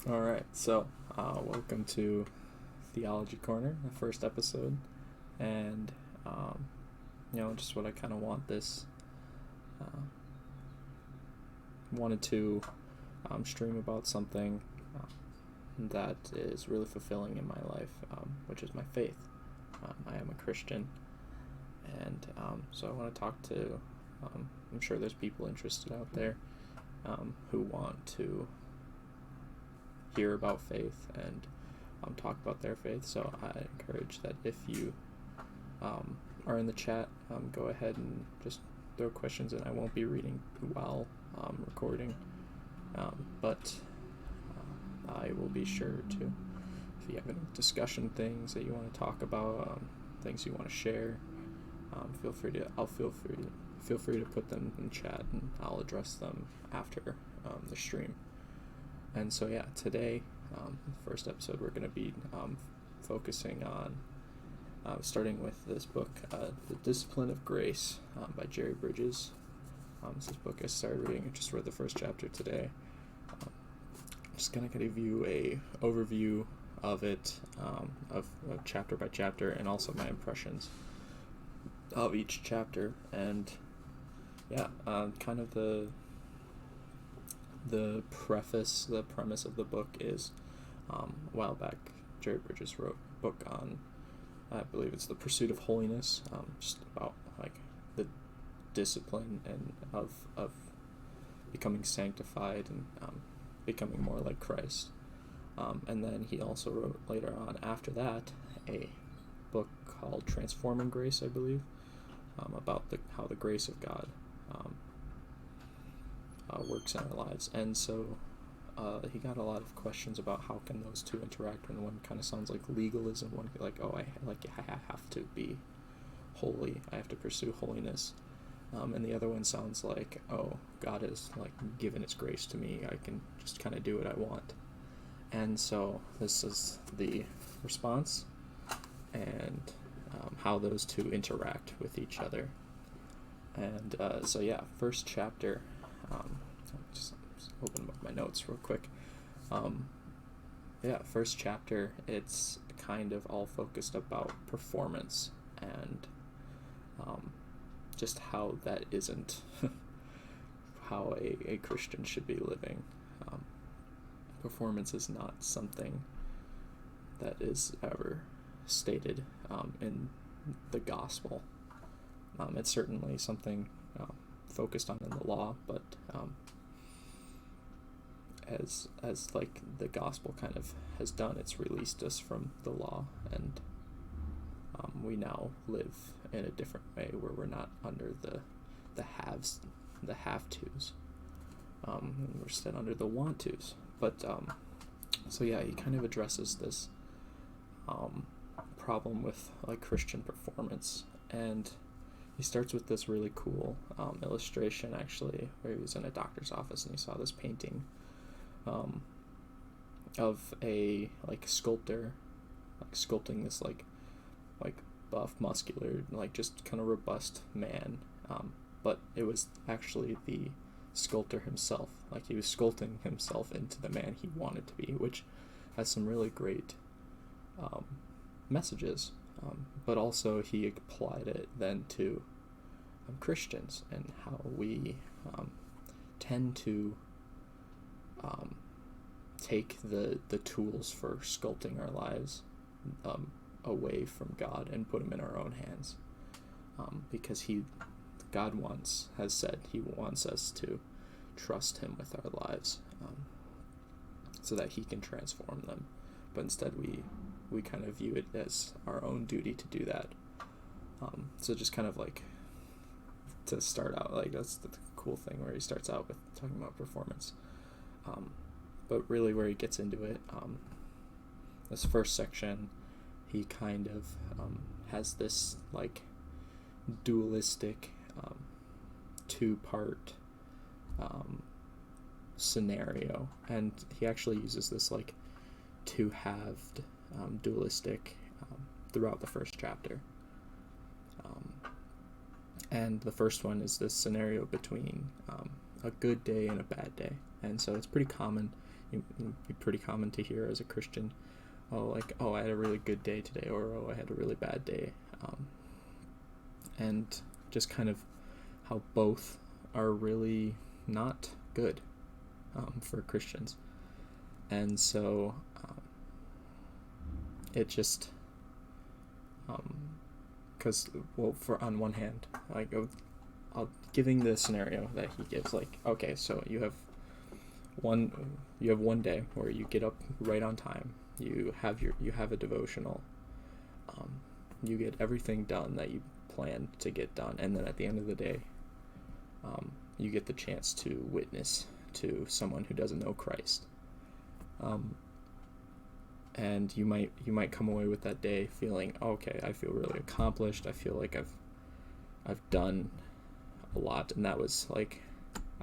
All right, so welcome to Theology Corner, the first episode, and just what I kind of wanted to stream about something that is really fulfilling in my life, which is my faith. I am a Christian, and so I want to talk to. I'm sure there's people interested out there who want to hear about faith and talk about their faith. So I encourage that if you are in the chat, go ahead and just throw questions in. I won't be reading while recording, but I will be sure to. If you have any discussion things that you want to talk about, things you want to share, feel free to put them in chat, and I'll address them after the stream. And so today, the first episode, we're going to be focusing on starting with this book, The Discipline of Grace by Jerry Bridges. This is a book I started reading. I just read the first chapter today. I'm just going to give you a overview of it, of chapter by chapter, and also my impressions of each chapter. And kind of the premise of the book is, a while back, Jerry Bridges wrote a book on, I believe it's The Pursuit of Holiness, just about like the discipline and of becoming sanctified and becoming more like Christ. And then he also wrote later on after that a book called Transforming Grace, I believe, about how the grace of God works in our lives. And so he got a lot of questions about how can those two interact, when one kind of sounds like legalism, one like, I have to be holy, I have to pursue holiness, and the other one sounds like, oh, God has like given his grace to me, I can just kind of do what I want. And so this is the response and how those two interact with each other. And first chapter, just open up my notes real quick. First chapter, it's kind of all focused about performance and just how that isn't how a Christian should be living. Performance is not something that is ever stated in the gospel. It's certainly something focused on in the law, but as like the gospel kind of has done, it's released us from the law, and we now live in a different way where we're not under the haves, the have-tos. We're instead under the want-tos. But he kind of addresses this problem with like Christian performance, and he starts with this really cool illustration, actually, where he was in a doctor's office and he saw this painting of a like sculptor like sculpting this like buff, muscular, like just kind of robust man, but it was actually the sculptor himself. Like he was sculpting himself into the man he wanted to be, which has some really great messages, but also he applied it then to Christians and how we tend to take the tools for sculpting our lives away from God and put them in our own hands, because God has said he wants us to trust him with our lives, so that he can transform them. But instead we kind of view it as our own duty to do that. So just kind of like to start out, like that's the cool thing where he starts out with talking about performance. But really where he gets into it, this first section, he kind of has this like dualistic two-part scenario, and he actually uses this like two-halved dualistic throughout the first chapter. And the first one is this scenario between a good day and a bad day. And so it's pretty common it'd be pretty common to hear as a Christian, oh, I had a really good day today, or oh, I had a really bad day. And just kind of how both are really not good for Christians. And so it just, because, on one hand, giving the scenario that he gives, okay, so you have one day where you get up right on time, you have a devotional, you get everything done that you planned to get done, and then at the end of the day, you get the chance to witness to someone who doesn't know Christ, and you might come away with that day feeling, okay, I feel really accomplished, I feel like I've done a lot, and that was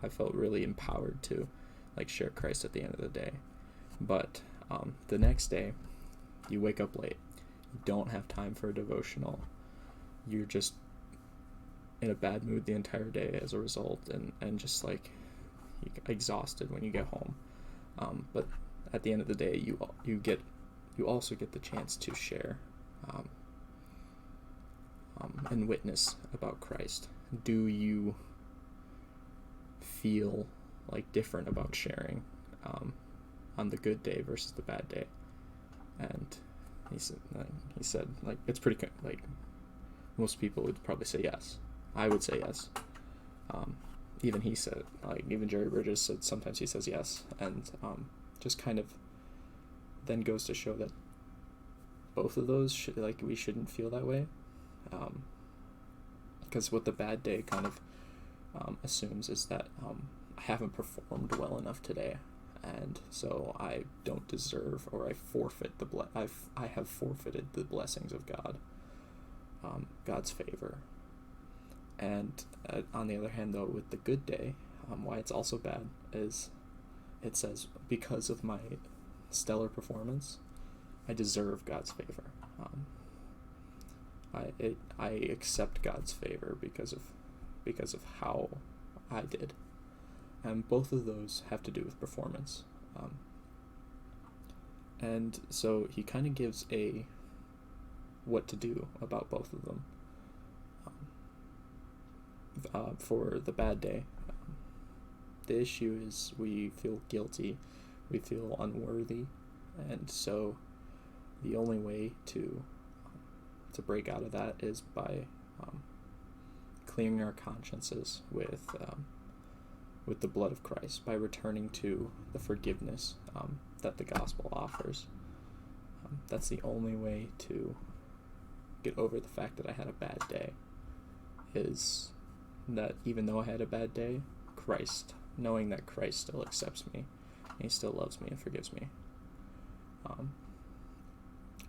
I felt really empowered to share Christ at the end of the day. But the next day, you wake up late, you don't have time for a devotional, you're just in a bad mood the entire day as a result, and just you're exhausted when you get home. But at the end of the day, you also get the chance to share and witness about Christ. Do you feel different about sharing on the good day versus the bad day? And he said it's pretty most people would probably say yes. I would say yes. Even he said, even Jerry Bridges said sometimes he says yes, and just kind of then goes to show that both of those we shouldn't feel that way, because what the bad day kind of assumes is that I haven't performed well enough today, and so I don't deserve, or I forfeit I have forfeited the blessings of God, God's favor. And on the other hand, though, with the good day, why it's also bad is it says, because of my stellar performance, I deserve God's favor. I accept God's favor because of how I did. And both of those have to do with performance. And so he kind of gives what to do about both of them. For the bad day, the issue is we feel guilty, we feel unworthy, and so the only way to break out of that is by clearing our consciences with the blood of Christ, by returning to the forgiveness that the gospel offers. That's the only way to get over the fact that I had a bad day, is that even though I had a bad day, knowing that Christ still accepts me, and he still loves me and forgives me.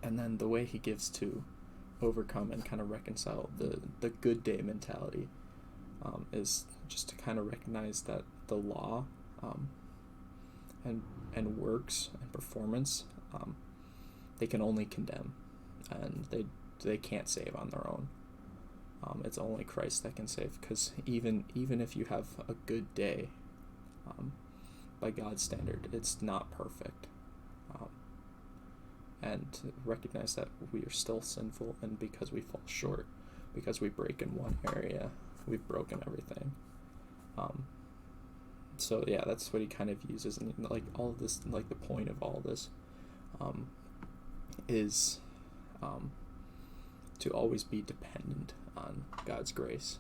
And then the way he gives to overcome and kind of reconcile the good day mentality is just to kind of recognize that the law and works and performance, they can only condemn, and they can't save on their own. It's only Christ that can save, because even if you have a good day, by God's standard, it's not perfect. And recognize that we are still sinful, and because we fall short, because we break in one area, we've broken everything. So yeah, that's what he kind of uses, and all of this, the point of all this is to always be dependent on God's grace.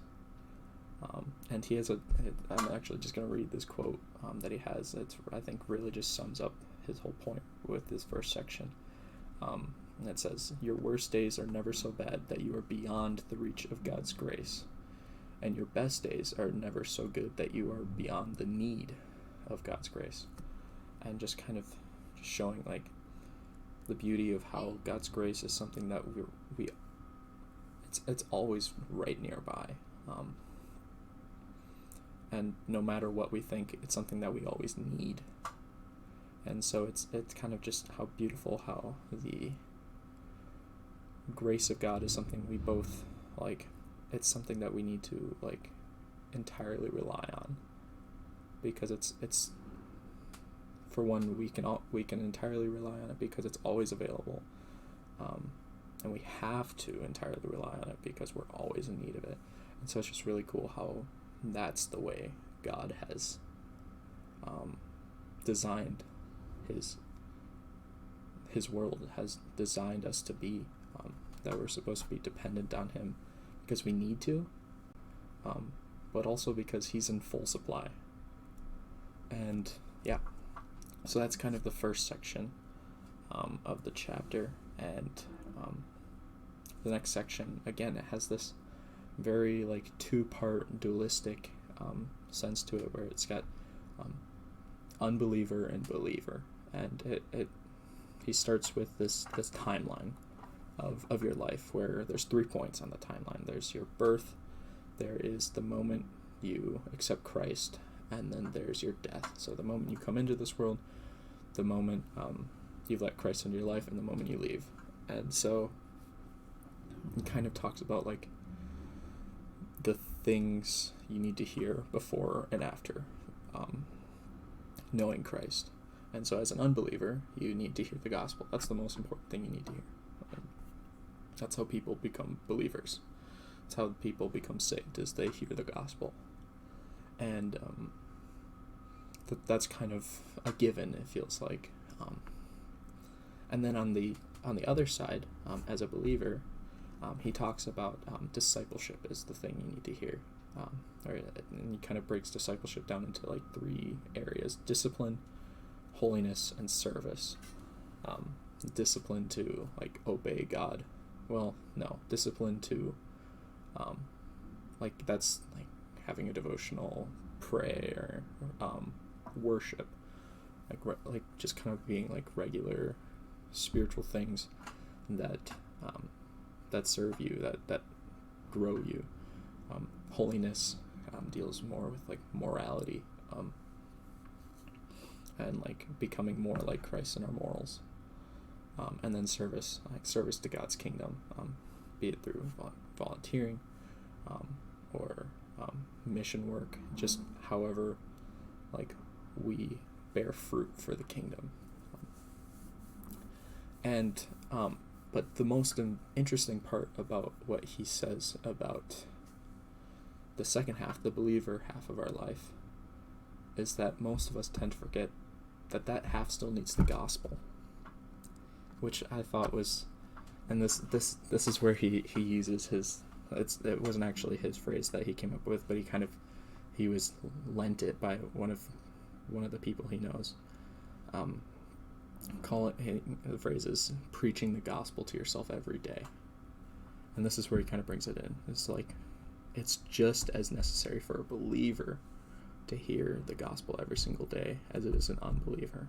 And he has I'm actually just going to read this quote that he has. It's, I think, really just sums up his whole point with this first section. And it says, "Your worst days are never so bad that you are beyond the reach of God's grace, and your best days are never so good that you are beyond the need of God's grace." And just kind of showing the beauty of how God's grace is something that it's always right nearby, and no matter what we think, it's something that we always need. And so it's kind of just how beautiful how the grace of God is something we both it's something that we need to entirely rely on, because it's For one, we can entirely rely on it because it's always available, and we have to entirely rely on it because we're always in need of it. And so it's just really cool how that's the way God has designed his world, has designed us to be, that we're supposed to be dependent on him because we need to, but also because he's in full supply. And yeah, so that's kind of the first section of the chapter. And the next section, again, it has this very like two-part dualistic sense to it, where it's got unbeliever and believer, and he starts with this timeline of your life, where there's 3 points on the timeline. There's your birth, there is the moment you accept Christ, and then there's your death. So the moment you come into this world, the moment you let Christ into your life, and the moment you leave. And so it kind of talks about like the things you need to hear before and after knowing Christ. And so as an unbeliever, you need to hear the gospel. That's the most important thing you need to hear. That's how people become believers. That's how people become saved, is they hear the gospel. And that's kind of a given, it feels like. And then on the other side, as a believer, he talks about discipleship is the thing you need to hear. And he kind of breaks discipleship down into like 3 areas: discipline, holiness, and service. Discipline to like obey God. Well, no, discipline to like that's like having a devotional, prayer, worship, like just kind of being like regular spiritual things that serve you, that grow you. Holiness deals more with like morality, and like becoming more like Christ in our morals. And then service, like service to God's kingdom, be it through volunteering, or mission work, just however like we bear fruit for the kingdom. But the most interesting part about what he says about the second half, the believer half of our life, is that most of us tend to forget that half still needs the gospel, which I thought was, and this is where he uses his, it wasn't actually his phrase that he came up with, but he was lent it by one of the people he knows. The phrase is preaching the gospel to yourself every day. And this is where he kind of brings it in. It's like, it's just as necessary for a believer to hear the gospel every single day as it is an unbeliever.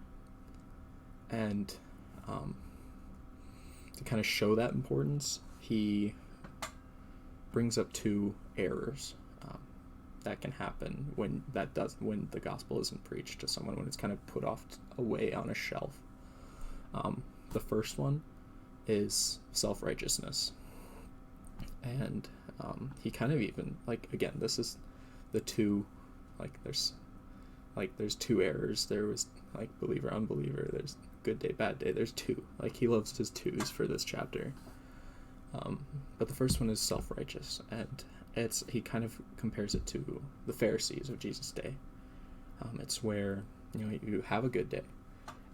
And to kind of show that importance, he brings up 2 errors that can happen when the gospel isn't preached to someone, when it's kind of put off away on a shelf. The first one is self-righteousness, and he kind of even, like, again, this is the 2, like there's 2 errors. There was like believer, unbeliever, there's good day, bad day, there's 2. Like, he loves his 2s for this chapter. But the first one is self-righteous, and he kind of compares it to the Pharisees of Jesus' day. It's where, you have a good day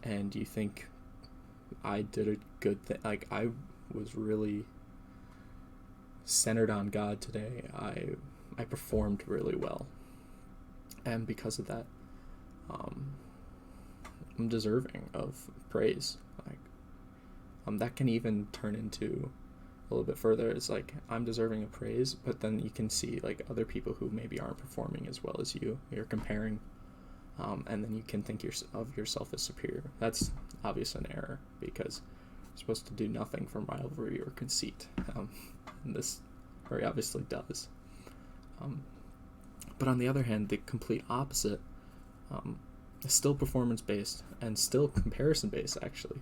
and you think, I did a good thing, like I was really centered on God today, I performed really well, and because of that, I'm deserving of praise. Like, that can even turn into a little bit further. It's like, I'm deserving of praise, but then you can see like other people who maybe aren't performing as well as you. You're comparing, and then you can think of yourself as superior. That's obviously an error, because you're supposed to do nothing from rivalry or conceit. And this very obviously does. But on the other hand, the complete opposite is still performance-based and still comparison-based, actually.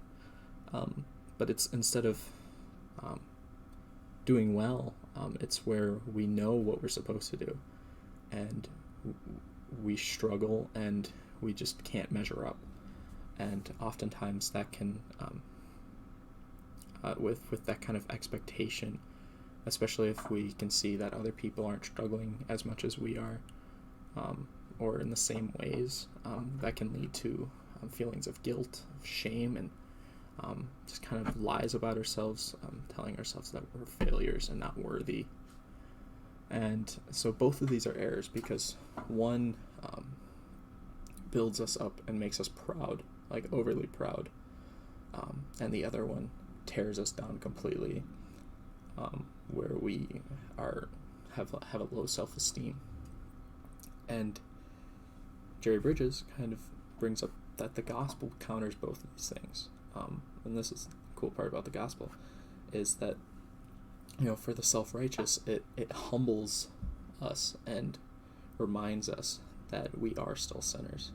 But it's, instead of doing well, it's where we know what we're supposed to do, and we struggle and we just can't measure up. And oftentimes that can, with that kind of expectation, especially if we can see that other people aren't struggling as much as we are, or in the same ways, that can lead to feelings of guilt, of shame, and just kind of lies about ourselves, telling ourselves that we're failures and not worthy. And so both of these are errors, because one builds us up and makes us proud, like overly proud, and the other one tears us down completely, where we have a low self-esteem. And Jerry Bridges kind of brings up that the gospel counters both of these things. And this is the cool part about the gospel, is that, for the self-righteous, it humbles us and reminds us that we are still sinners,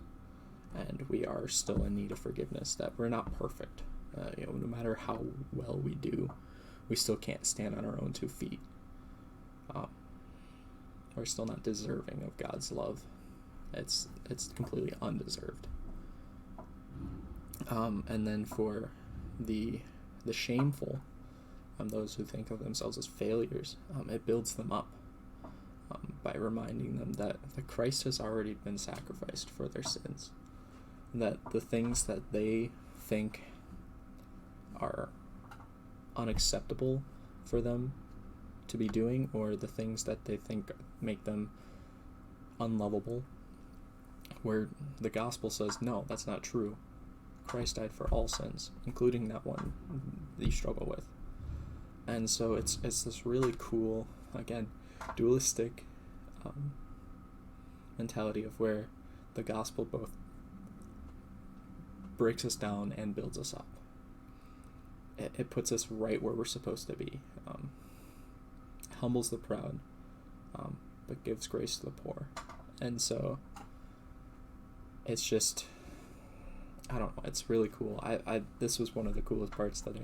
and we are still in need of forgiveness, that we're not perfect. No matter how well we do, we still can't stand on our own 2 feet. We're still not deserving of God's love. It's completely undeserved. And then for the shameful, those who think of themselves as failures, it builds them up by reminding them that Christ has already been sacrificed for their sins, that the things that they think are unacceptable for them to be doing, or the things that they think make them unlovable, where the gospel says, no, that's not true. Christ died for all sins, including that one that you struggle with. And so it's this really cool, again, dualistic mentality of where the gospel both breaks us down and builds us up. It puts us right where we're supposed to be. Humbles the proud, but gives grace to the poor. And so it's just, I don't know, it's really cool. This was one of the coolest parts that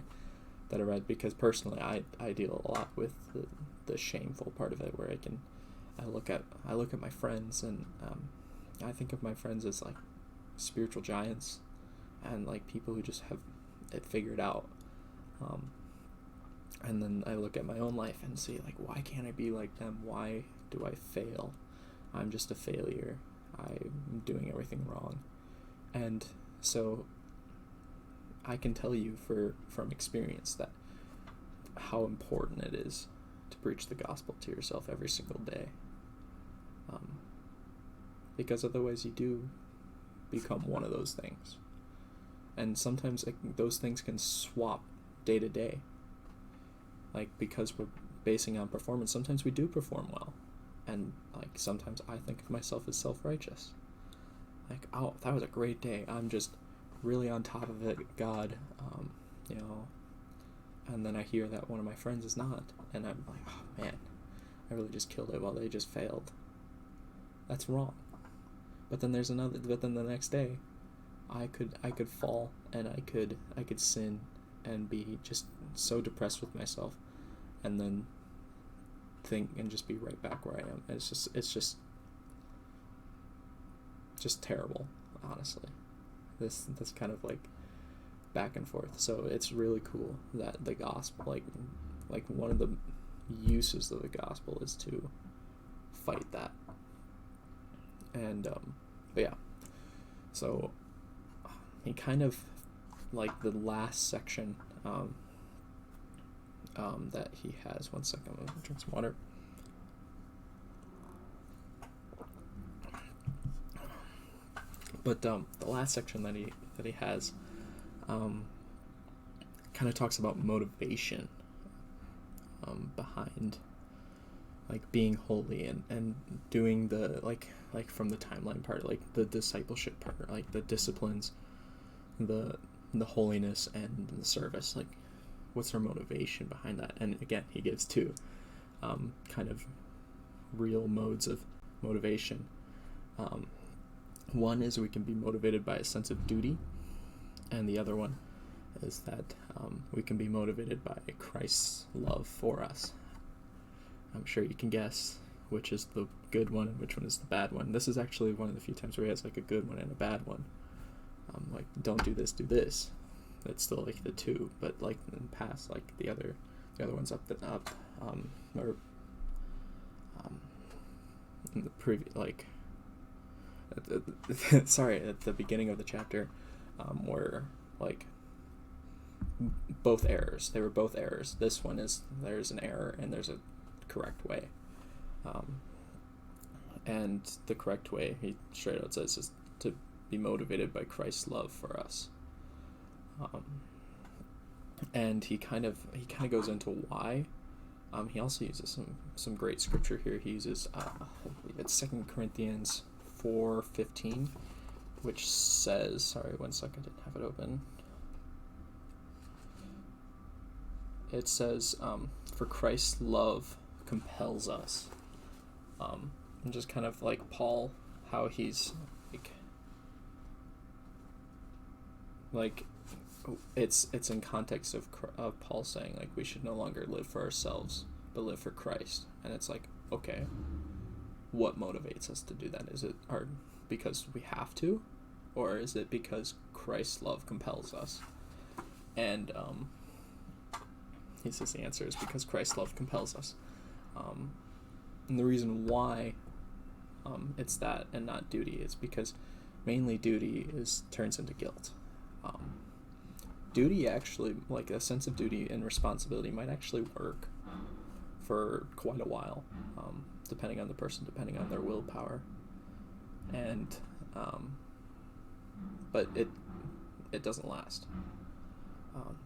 I read, because personally I deal a lot with the shameful part of it, where I look at my friends, and I think of my friends as like spiritual giants, and like people who just have it figured out. And then I look at my own life and see, like, why can't I be like them? Why do I fail? I'm just a failure. I'm doing everything wrong. And so I can tell you from experience that how important it is to preach the gospel to yourself every single day. Because otherwise you do become one of those things. And sometimes those things can swap day to day. Like, because we're basing on performance, sometimes we do perform well. And like sometimes I think of myself as self-righteous. Like, oh, that was a great day. I'm just really on top of it, God, and then I hear that one of my friends is not, and I'm like, oh man, I really just killed it while they just failed. That's wrong. But then the next day, I could fall, and I could sin and be just so depressed with myself, and then think and just be right back where I am. And it's just terrible, honestly. This kind of like back and forth. So it's really cool that the gospel, like one of the uses of the gospel is to fight that. And but yeah, so he kind of, like, the last section that he has. One second, I'm gonna drink some water. But the last section that he has kind of talks about motivation behind, like, being holy and doing the like from the timeline part, like the discipleship part, like the disciplines, the holiness and the service. Like, what's our motivation behind that? And again, he gives two kind of real modes of motivation. One is we can be motivated by a sense of duty, and the other one is that we can be motivated by Christ's love for us. I'm sure you can guess which is the good one and which one is the bad one. This is actually one of the few times where he has like a good one and a bad one. like don't do this, do this. It's still like the two, but like in the past, like the other one's up, or in the previous, like at the beginning of the chapter, were like both errors. They were both errors. This one is, there's an error and there's a correct way. And the correct way, he straight out says, is to be motivated by Christ's love for us. And he kind of goes into why. He also uses some great scripture here. He uses, I believe it's 2 Corinthians 4:15, which says, sorry, 1 second, I didn't have it open. It says, for Christ's love compels us. And just kind of like Paul, how he's like it's in context of Paul saying like we should no longer live for ourselves but live for Christ. And it's like, okay, what motivates us to do that? Is it because we have to, or is it because Christ's love compels us? And he says the answer is because Christ's love compels us. And the reason why it's that and not duty is because mainly duty turns into guilt. Duty actually, like a sense of duty and responsibility, might actually work for quite a while, depending on the person, depending on their willpower, and but it doesn't last,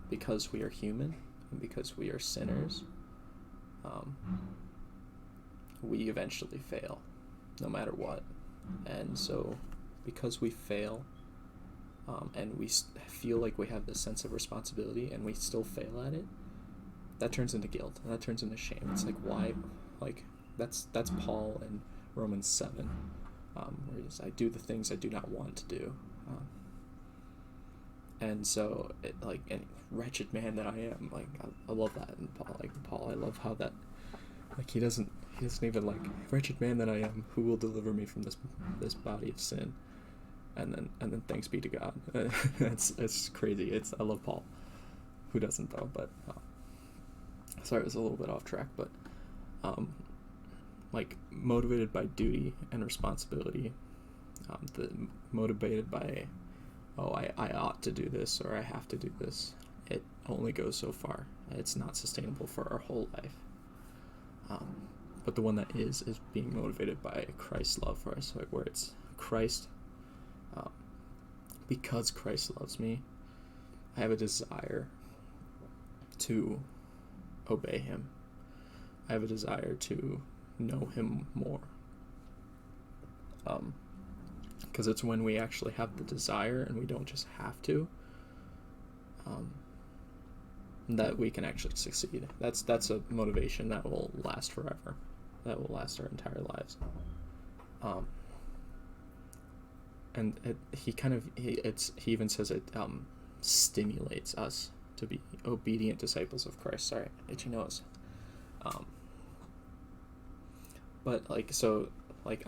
because we are human and because we are sinners. We eventually fail, no matter what, and so because we fail, and we feel like we have this sense of responsibility and we still fail at it, that turns into guilt and that turns into shame. It's like, why? Like that's Paul in Romans 7, where he says, I do the things I do not want to do, and so and wretched man that I am. Like I love that in Paul. Like Paul, I love how that, like he doesn't even like, wretched man that I am, who will deliver me from this body of sin. And then thanks be to God. It's crazy. I love Paul. Who doesn't though? But sorry, it was a little bit off track. But like motivated by duty and responsibility, motivated by, I ought to do this or I have to do this. It only goes so far. It's not sustainable for our whole life. But the one that is being motivated by Christ's love for us, where it's Christ. Because Christ loves me, I have a desire to obey him. I have a desire to know him more. Because it's when we actually have the desire and we don't just have to, that we can actually succeed. That's a motivation that will last forever. That will last our entire lives. And he even says it stimulates us to be obedient disciples of Christ. Sorry, itchy nose. But like, so like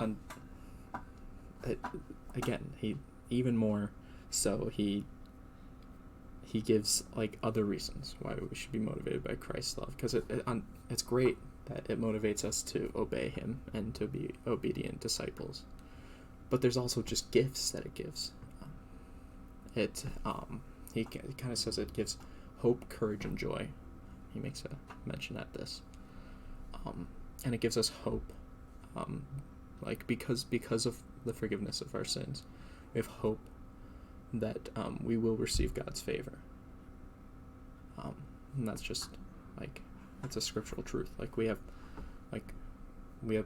again, he even more so he gives like other reasons why we should be motivated by Christ's love, because it's great that it motivates us to obey him and to be obedient disciples. But there's also just gifts that it gives. He kind of says it gives hope, courage, and joy. He makes a mention at this. And it gives us hope, like because of the forgiveness of our sins. We have hope that we will receive God's favor. And that's just like, it's a scriptural truth. Like we have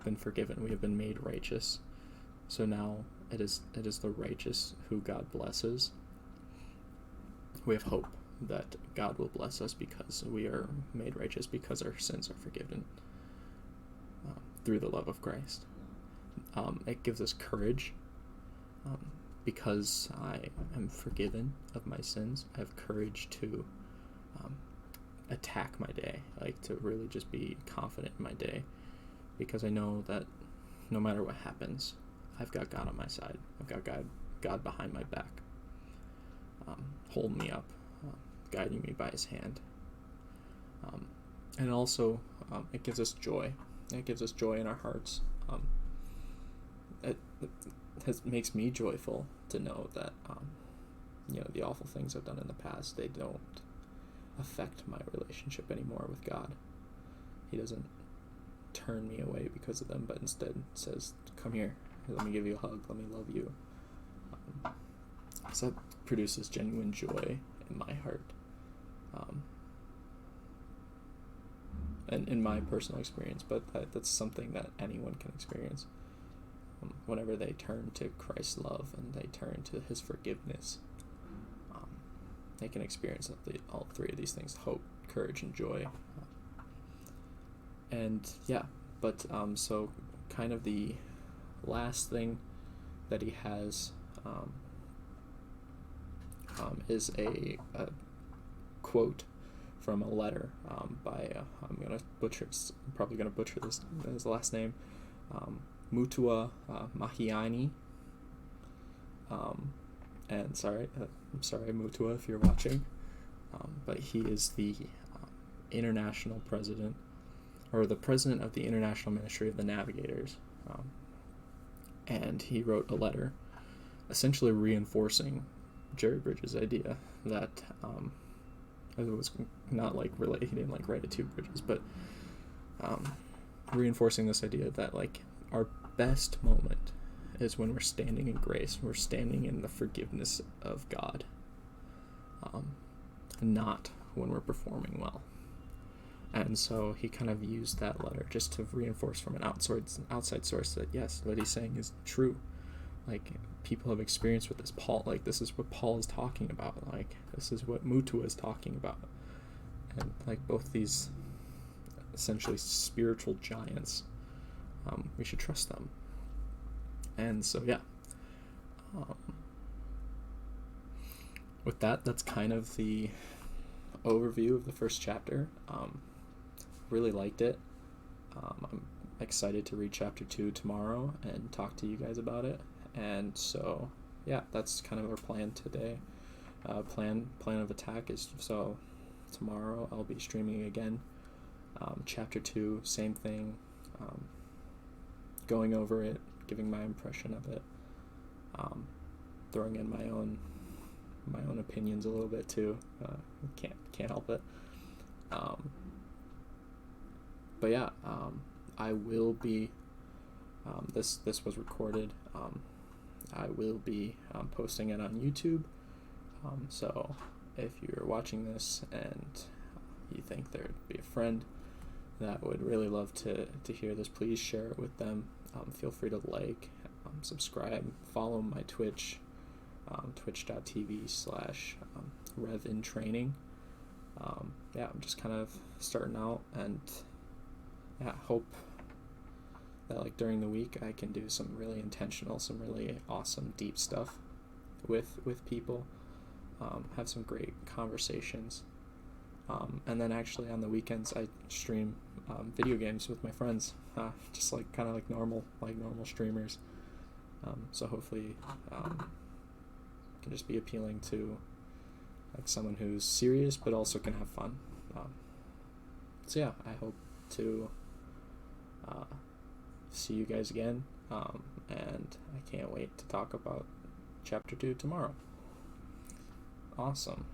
been forgiven. We have been made righteous. So now it is the righteous who God blesses. We have hope that God will bless us because we are made righteous, because our sins are forgiven through the love of Christ. It gives us courage, because I am forgiven of my sins. I have courage to attack my day, like to really just be confident in my day, because I know that no matter what happens, I've got God on my side. I've got God behind my back. holding me up, guiding me by his hand. And also, it gives us joy. It gives us joy in our hearts. It makes me joyful to know that, the awful things I've done in the past, they don't affect my relationship anymore with God. He doesn't turn me away because of them, but instead says, come here, let me give you a hug, let me love you. So that produces genuine joy in my heart. And in my personal experience, but that's something that anyone can experience. Whenever they turn to Christ's love and they turn to his forgiveness, they can experience all three of these things: hope, courage, and joy. So kind of the last thing that he has is a quote from a letter by I'm probably gonna butcher his last name, Mutua Mahiani. And I'm sorry Mutua if you're watching, but he is the international president, or the president of the International Ministry of the Navigators, and he wrote a letter essentially reinforcing Jerry Bridges' idea that it was not like related, he didn't write it to Bridges, but reinforcing this idea that our best moment is when we're standing in grace, we're standing in the forgiveness of God, not when we're performing well. And so he kind of used that letter just to reinforce from an outside source that yes, what he's saying is true. People have experienced with this. This is what Paul is talking about. This is what Mutua is talking about. And both these essentially spiritual giants, we should trust them. And so, with that's kind of the overview of the first chapter. Really liked it. I'm excited to read chapter 2 tomorrow and talk to you guys about it. And so, that's kind of our plan today. Plan of attack is, so tomorrow I'll be streaming again. Chapter 2, same thing. Going over it, giving my impression of it, throwing in my own opinions a little bit too. Can't help it. I will be. This was recorded. I will be posting it on YouTube. So if you're watching this and you think there'd be a friend that would really love to hear this, please share it with them. Feel free to subscribe, follow my Twitch, twitch.tv/RevInTraining. I'm just kind of starting out, and hope that during the week I can do some really intentional, some really awesome deep stuff with people, have some great conversations, and then actually on the weekends I stream video games with my friends, just kind of like normal streamers. So hopefully can just be appealing to someone who's serious but also can have fun. I hope to see you guys again, and I can't wait to talk about chapter 2 tomorrow. Awesome.